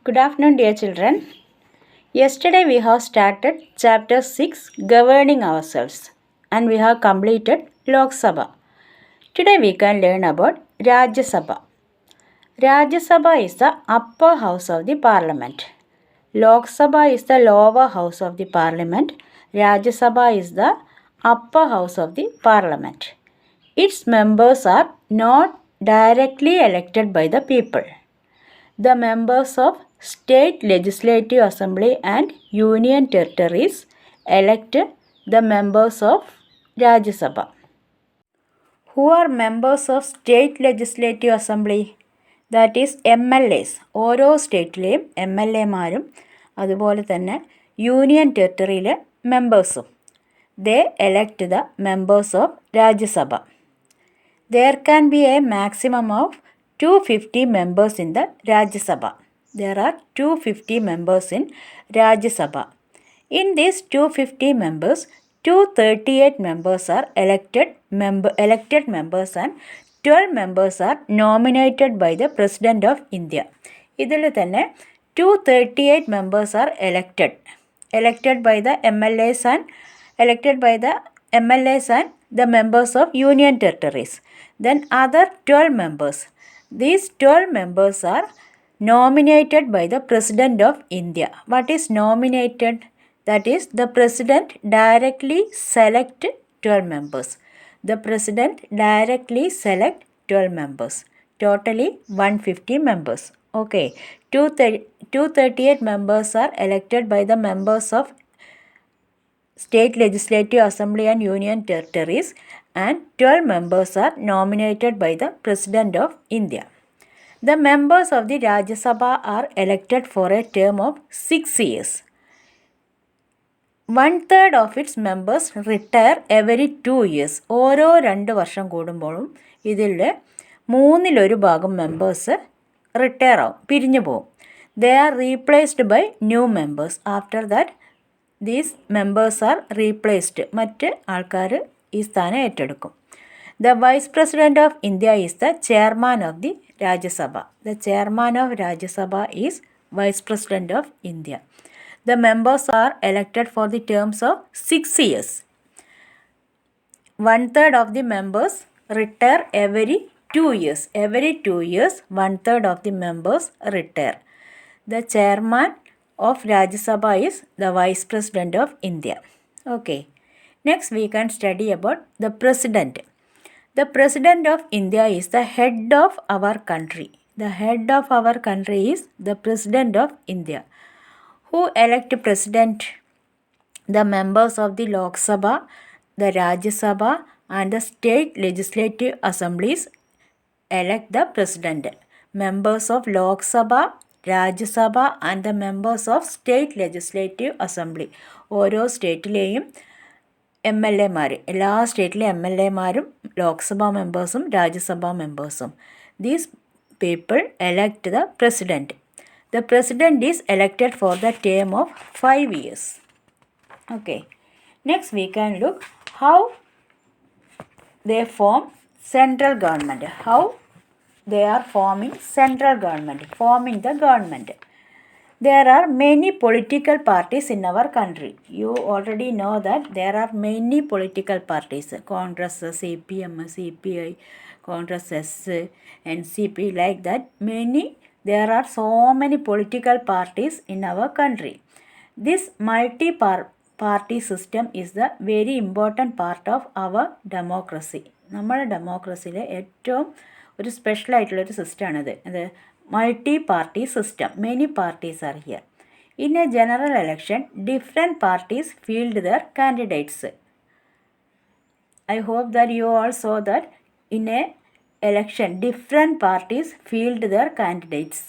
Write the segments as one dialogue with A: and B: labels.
A: Good afternoon, dear children. Yesterday we have started chapter 6 Governing Ourselves and we have completed Lok Sabha. Today we can learn about Rajya Sabha. Rajya Sabha is the upper house of the parliament. Lok Sabha is the lower house of the parliament. Rajya Sabha is the upper house of the parliament. Its members are not directly elected by the people. The members of State Legislative Assembly and Union Territories elect the members of Rajya Sabha. Who are members of State Legislative Assembly? That is MLAs. ഓരോ സ്റ്റേറ്റിലെയും MLAമാരും അതുപോലെ തന്നെ union ടെറിട്ടറിയിലെ മെമ്പേഴ്സും they elect the members of Rajya Sabha. There can be a maximum of 250 members in the Rajya Sabha. There are 250 members in Rajya Sabha. In these 250 members, 238 members are elected members and 12 members are nominated by the President of India. ഇതിൽ തന്നെ 238 members are elected by the MLAs and the members of Union Territories. Then other 12 members. These 12 members are nominated by the President of India. What is nominated? That is, the President directly select 12 members. The President directly select 12 members. Totally 150 members. Okay. 238 members are elected by the members of State Legislative Assembly and Union Territories and 12 members are nominated by the President of India. The members of the Rajya Sabha are elected for a term of 6 years. 1/3 of its members retire every 2 years. ഓരോ 2 വർഷം കൂടുമ്പോഴും ഇതിൽ 1/3 members retire ആവും, പിരിഞ്ഞു പോവും. They are replaced by new members. After that, these members are replaced. മറ്റ് ആൾക്കാർ ഈ സ്ഥാനം ഏറ്റെടുക്കും. The Vice President of India is the chairman of the Rajya Sabha. The chairman of Rajya Sabha is Vice President of India. The members are elected for the terms of 6 years. 1/3 of the members retire every 2 years. Every 2 years, 1/3 of the members retire. The chairman of Rajya Sabha is the Vice President of India. Okay. Next we can study about the President. The President of India is the head of our country. The head of our country is the President of India. Who elect President? The members of the Lok Sabha, the Rajya Sabha and the State Legislative Assemblies elect the President. Members of Lok Sabha, Rajya Sabha and the members of State Legislative Assembly. ഓരോ സ്റ്റേറ്റിലെയും MLAമാർ, എല്ലാ സ്റ്റേറ്റിലെ MLAമാരും ലോക്സഭാ മെമ്പേഴ്സും രാജ്യസഭാ മെമ്പേഴ്സും. These people elect the President. The President is elected for the term of 5 years. Okay. Next we can look how they form central government. How they are forming central government, forming the government. There are many political parties in our country. You already know that there are many political parties. Congress, CPM, CPI, Congress S, NCP, like that. There are so many political parties in our country. This multi-party system is the very important part of our democracy. നമ്മുടെ ഡെമോക്രസിയിലെ ഏറ്റവും ഒരു special ആയിട്ടുള്ളൊരു സിസ്റ്റമാണിത്. അത് multi-party system. Many parties are here. In a general election, different parties field their candidates. I hope that you all saw that in a election, different parties field their candidates.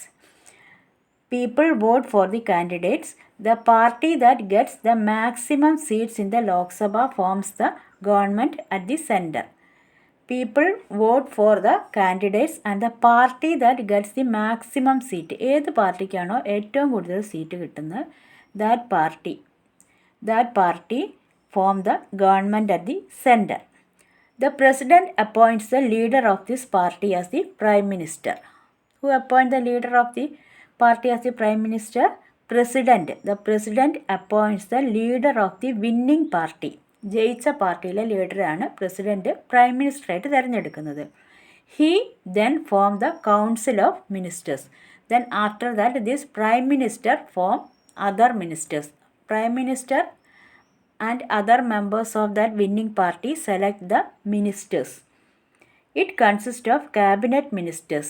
A: People vote for the candidates. The party that gets the maximum seats in the Lok Sabha forms the government at the center. People vote for the candidates and the party that gets the maximum seat. ഏത് പാർട്ടിക്കാണോ ഏറ്റവും കൂടുതൽ seat കിട്ടുന്നത്, that party form the government at the center. The President appoints the leader of this party as the Prime Minister. Who appoint the leader of the party as the Prime Minister? President. The President appoints the leader of the winning party. ജയിച്ച പാർട്ടിയിലെ ലീഡറാണ് president prime മിനിസ്റ്ററായിട്ട് തിരഞ്ഞെടുക്കുന്നത്. He then formed the Council of Ministers. Then after that, this Prime Minister form other ministers. Prime Minister and other members of that winning party select the ministers. It consists of cabinet ministers,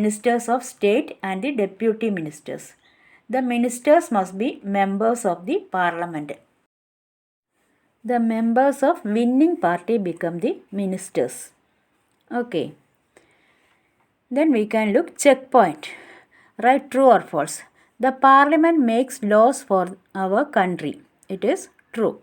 A: ministers of state and the deputy ministers. The ministers must be members of the parliament. The members of winning party become the ministers. Okay. Then we can look checkpoint. Write true or false. The parliament makes laws for our country. It is true.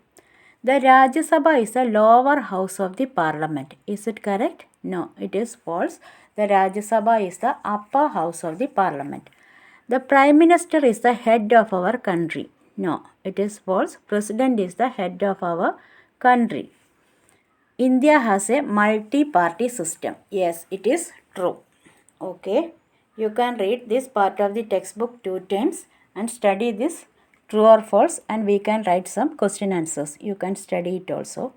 A: The Rajya Sabha is the lower house of the parliament. Is it correct? No, it is false. The Rajya Sabha is the upper house of the parliament. The Prime Minister is the head of our country. No, it is false. President is the head of our country. India has a multi-party system. Yes, it is true. Okay. You can read this part of the textbook 2 times and study this true or false, and we can write some question answers. You can study it also.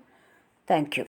A: Thank you.